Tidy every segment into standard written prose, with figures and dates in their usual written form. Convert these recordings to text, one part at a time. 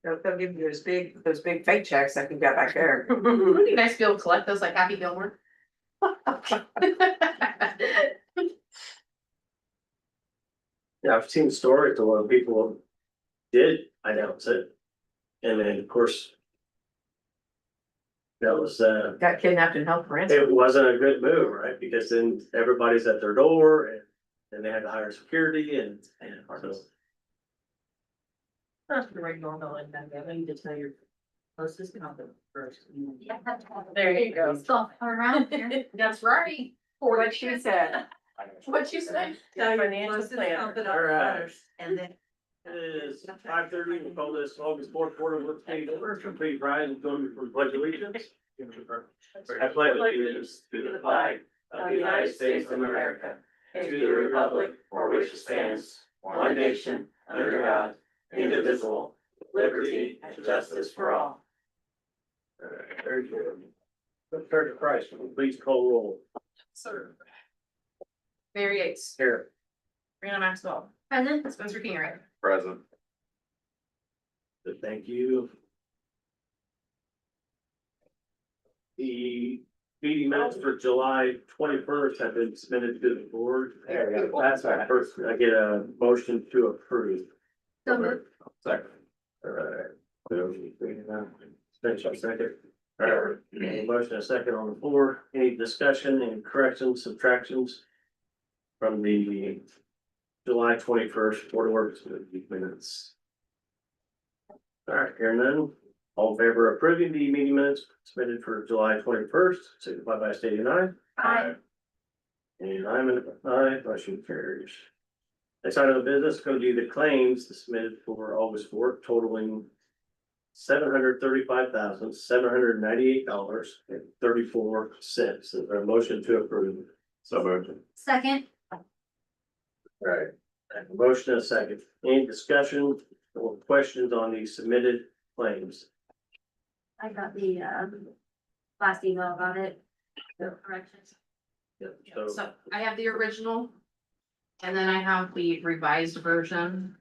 They'll give you those big fake checks that you got back there. Wouldn't it be nice to be able to collect those like Happy Gilmore? Yeah, I've seen stories of where people did announce it. And then, of course. That was, Got kidnapped and held for ransom. it wasn't a good move, right? Because then everybody's at their door and then they had to hire security and so. That's the right normal and then I need to tell your closest confidant first. There you go. Stuff around here. That's right. What she said. What you say? Tell your financial planner. All right. And then. It is 5:30, we'll call this August 4th Board of Works meeting over, complete rise and going for pledge allegiance. I pledge allegiance to the flag of the United States of America, and to the republic for which it stands, one nation, under God, indivisible, with liberty and justice for all. Very good. Let's turn to Christ, please call roll. Sir. Mary Yates, Here. Brianna Maxwell. Present. Spencer Kingery. Present. Thank you. The meeting minutes for July 21st have been submitted to the board. That's my first, I get a motion to approve. So moved. Second. All right. Special second. All right, any motion a second on the floor, any discussion, any corrections, subtractions? From the July 21st Board of Works minutes. All right, hearing none, all in favor of approving the meeting minutes submitted for July 21st, signify by stating aye. Aye. And I'm an aye, motion carries. Next item of business, going to be the claims submitted for August 4th totaling $735,798.34. Is there a motion to approve? So moved. Second. Right. Motion and a second. Any discussion or questions on the submitted claims? I got the last email about it. The corrections. So, So I have the original. And then I have the revised version.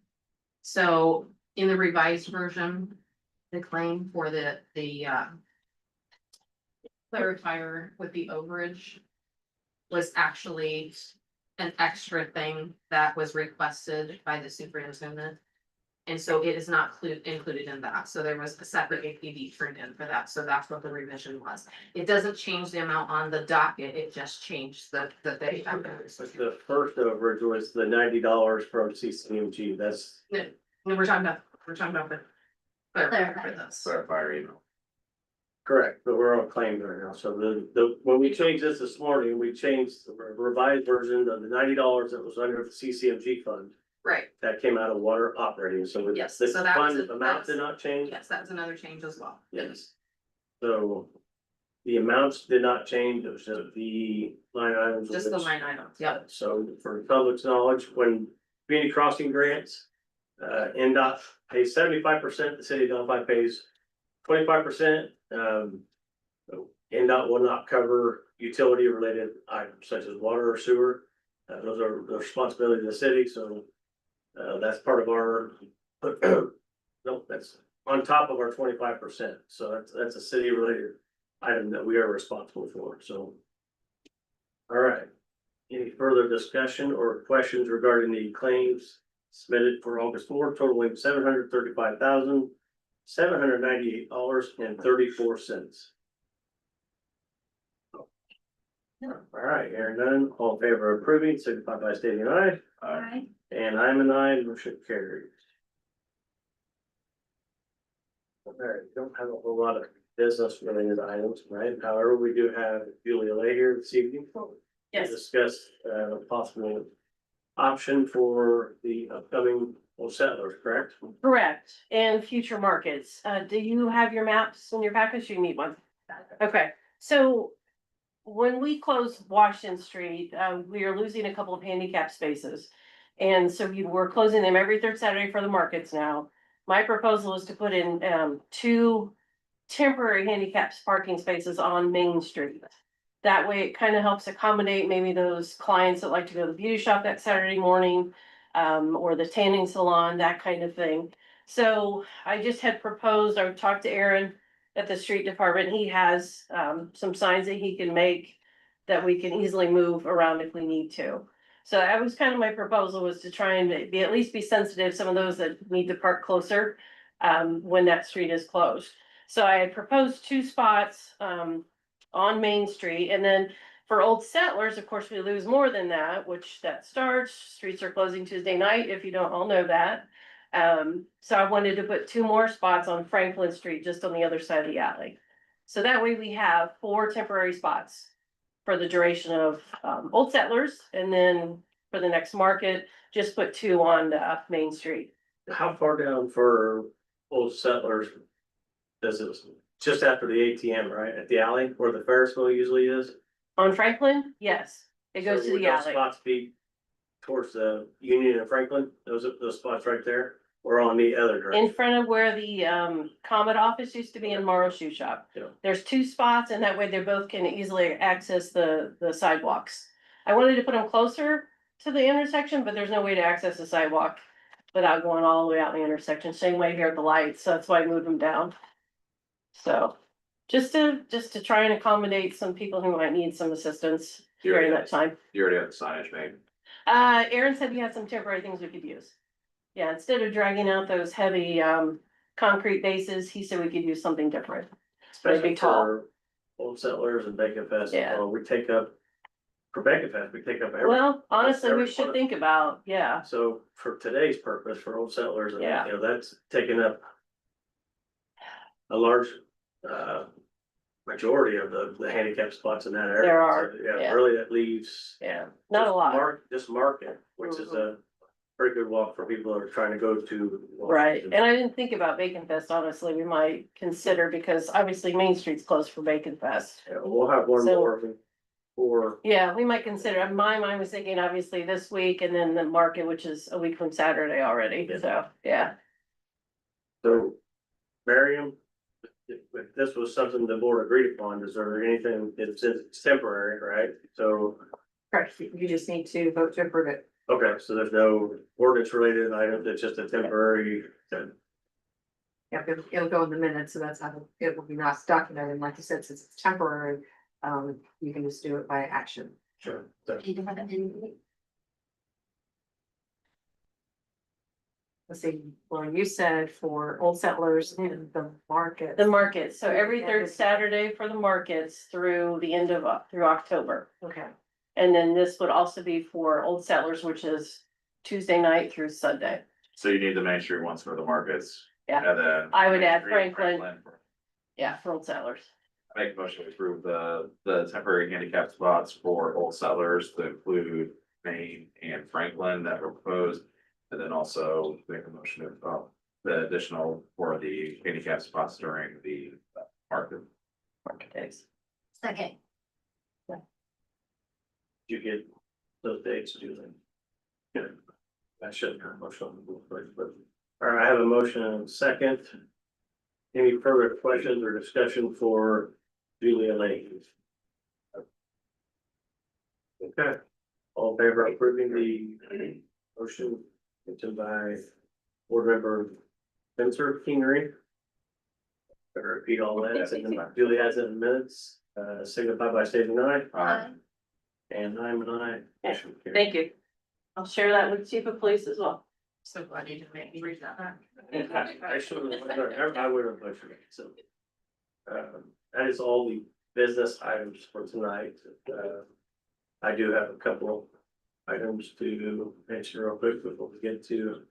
So in the revised version, the claim for the clarifier with the overage was actually an extra thing that was requested by the superintendent. And so it is not included in that. So there was a separate APB turned in for that. So that's what the revision was. It doesn't change the amount on the docket. It just changed the they. the first overage was the $90 from CCMG. That's No, we're talking about the. For this. Clarifier email. correct, but we're on claims right now. So when we changed this morning, we changed the revised version of the $90 that was under the CCMG fund. Right, That came out of water operating. So Yes, this so that was fund a- amount did not change. yes, that was another change as well. Yes. So the amounts did not change, it was just the line items. Just the line items, yep. So for the public's knowledge, when community crossing grants, NDOT pays 75%, the city of Delphi pays 25%. NDOT will not cover utility related items such as water or sewer. Those are the responsibility of the city, so that's part of our, no, that's on top of our 25%. So that's a city related item that we are responsible for, so. All right, any further discussion or questions regarding the claims submitted for August 4th totaling $735,798.34. All right, hearing none, all in favor of approving, signify by stating aye. Aye. And I'm an aye, motion carries. All right, we don't have a whole lot of business related items, right? However, we do have Julia Lay here this evening. To discuss a possible option for the upcoming Old Settlers, correct? Correct, and future markets. Do you have your maps in your package? You need one. Okay, so when we close Washington Street, we are losing a couple of handicap spaces. And so we're closing them every third Saturday for the markets now. My proposal is to put in 2 temporary handicap parking spaces on Main Street. That way it kind of helps accommodate maybe those clients that like to go to the beauty shop that Saturday morning, or the tanning salon, that kind of thing. So I just had proposed, I talked to Aaron at the street department. He has some signs that he can make that we can easily move around if we need to. So that was kind of my proposal, was to try and be, at least be sensitive, some of those that need to park closer when that street is closed. So I had proposed 2 spots on Main Street, and then for Old Settlers, of course, we lose more than that, which that starts, streets are closing Tuesday night, if you don't all know that. So I wanted to put 2 more spots on Franklin Street, just on the other side of the alley. So that way we have 4 temporary spots for the duration of Old Settlers, and then for the next market, just put 2 on Main Street. How far down for Old Settlers? Does it, just after the ATM, right, at the alley where the Ferris wheel usually is? On Franklin, yes, it goes So to would the those alley. Spots be towards the Union and Franklin, those are those spots right there, or on the other In direction? front of where the Comet office used to be in Morrow Shoe Shop. Yeah. There's 2 spots, and that way they both can easily access the sidewalks. I wanted to put them closer to the intersection, but there's no way to access the sidewalk without going all the way out in the intersection. Same way here at the lights, so that's why I moved them down. So, just to try and accommodate some people who might need some assistance during that time. You already have the signage made. Aaron said he had some temporary things we could use. Yeah, instead of dragging out those heavy concrete bases, he said we could use something different. Especially tall. for Old Settlers and Bacon Fest, Yeah. we take up, for Bacon Fest, we take up every. Well, honestly, we should everyone. think about, yeah, So for today's purpose, for Old Settlers, and, Yeah. you know, that's taking up a large, majority of the handicap spots in that area. There are, So, yeah, yeah. really, that leaves. yeah, not a just lot, Just Market, which is a pretty good walk for people that are trying to go to. right? And I didn't think about Bacon Fest, honestly, we might consider, because obviously Main Street's closed for Bacon Fest. Yeah, we'll have one So- more for, Yeah, we might consider, my mind was thinking obviously this week, and then the market, which is a week from Saturday already, Yeah. so, yeah. so, Miriam, if this was something the board agreed upon, is there anything, it's temporary, right? So, Correct, you just need to vote to approve it. okay, so there's no ordinance related item, it's just a temporary. Yep, it'll go in the minutes, so that's how it will be not documented, and like you said, since it's temporary, you can just do it by action. Sure. So, Need to have it in. Let's see, well, you said for Old Settlers and the market. The market, so every Yeah. third Saturday for the markets through the end of, through October. Okay, And then this would also be for Old Settlers, which is Tuesday night through Sunday. So you need the Main Street ones for the markets. Yeah. And then. I would Main add Street, Franklin. Yeah, for Old Settlers. I make a motion to approve the temporary handicap spots for Old Settlers to include Main and Franklin that were proposed. And then also make a motion of the additional for the handicap spots during the market. Market days. Second, you get those dates, do they? Good. I shouldn't have a motion on the board, but, all right, I have a motion and a second. Any further questions or discussion for Julia Lane? Okay, all in favor of approving the motion mentioned by board member Spencer Kingery? Better repeat all that, Julie has it in minutes, signify by stating aye, aye. and I'm an aye. Motion carries. Thank you. I'll share that with Chief of Police as well. So glad you didn't make me read that back. I should have, I would have motioned it, so. That is all the business items for tonight. I do have a couple items to mention real quick before we get to.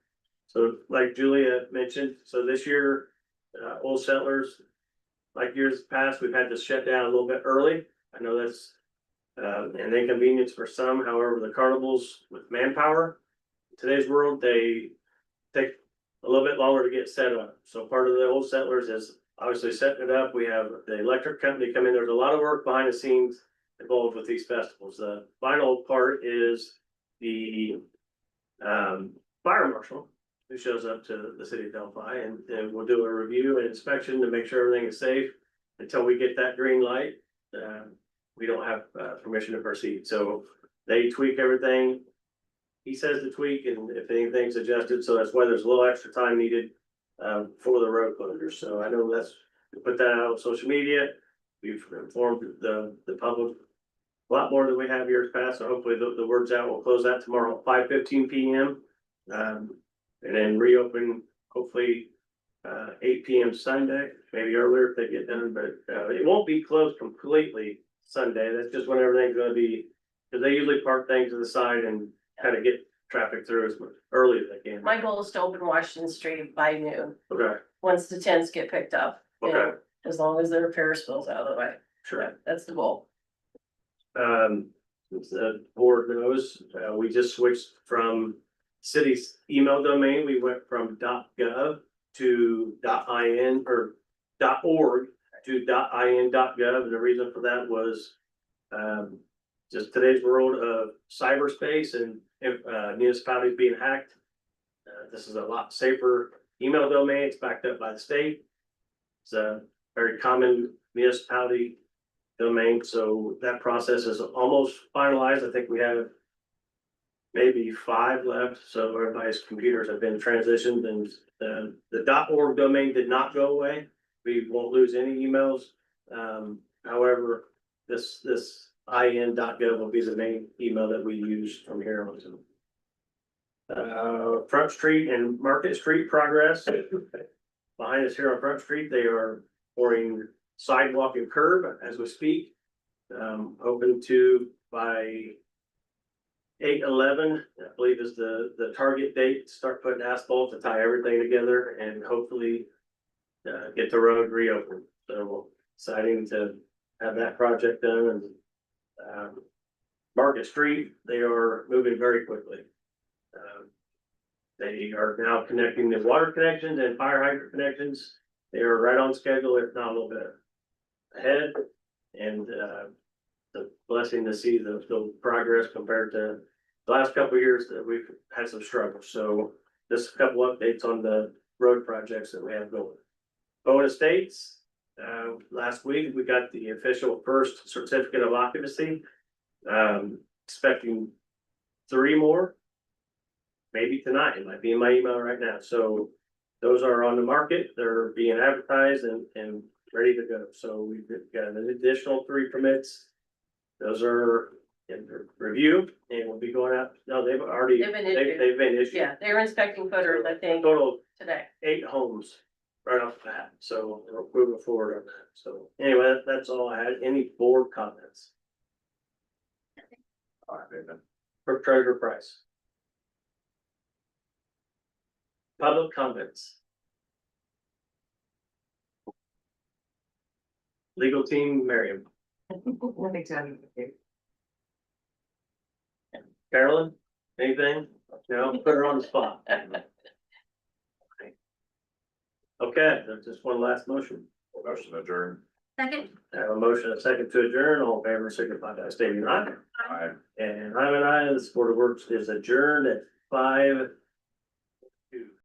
So like Julia mentioned, so this year, Old Settlers, like years past, we've had to shut down a little bit early. I know that's an inconvenience for some, however, the carnivals with manpower. In today's world, they take a little bit longer to get set up. So part of the Old Settlers is obviously setting it up. We have the electric company come in. There's a lot of work behind the scenes involved with these festivals. The final part is the fire marshal who shows up to the city of Delphi, and we'll do a review and inspection to make sure everything is safe. Until we get that green light, we don't have permission to proceed. So they tweak everything. He says to tweak, and if anything's adjusted, so that's why there's a little extra time needed. for the road closure. So I know that's, we put that out on social media. We've informed the public a lot more than we have years past, so hopefully the word's out. We'll close that tomorrow at 5:15 PM. And then reopen hopefully 8 PM Sunday, maybe earlier if they get done, but it won't be closed completely Sunday. That's just when everything's gonna be, because they usually park things to the side and kind of get traffic through as early as they can. My goal is to open Washington Street by noon, Okay, once the tents get picked up. you know, okay, As long as there are Ferris wheels out of the way. sure. That's the goal. The board knows, we just switched from city's email domain. We went from .gov to .in or .org to .in.gov. And the reason for that was, just today's world of cyberspace and, municipalities being hacked. This is a lot safer email domain. It's backed up by the state. It's a very common municipality domain, so that process is almost finalized. I think we have maybe 5 left, so everybody's computers have been transitioned, and the .org domain did not go away. We won't lose any emails. However, this in.gov will be the main email that we use from here on. Front Street and Market Street progress. Behind us here on Front Street, they are pouring sidewalk and curb as we speak. Hoping to by 8/11, I believe is the target date, start putting asphalt to tie everything together and hopefully get the road reopened. So exciting to have that project done, and Market Street, they are moving very quickly. They are now connecting the water connections and fire hydrant connections. They are right on schedule, if not a little bit ahead. And the blessing to see the progress compared to the last couple of years that we've had some struggles. So just a couple updates on the road projects that we have going. Bowen Estates, last week, we got the official first certificate of occupancy. Expecting 3 more. Maybe tonight, it might be in my email right now. So those are on the market. They're being advertised and ready to go. So we've got an additional 3 permits. Those are in review and will be going out. No, they've already, They've been issued. they've been issued. Yeah, they were inspecting photos, I think, Total today. 8 homes right off the bat. So we're moving forward on that. So anyway, that's all I had. Any board comments? All right, then. For Treasurer Price. Public comments. Legal team, Miriam. Nothing to add. Carolyn, anything? No, put her on the spot. Okay, there's just one last motion. Motion adjourned. Second, I have a motion, a second to adjourn. All in favor, signify by stating aye. Aye. And I'm an aye. This Board of Works is adjourned at 5.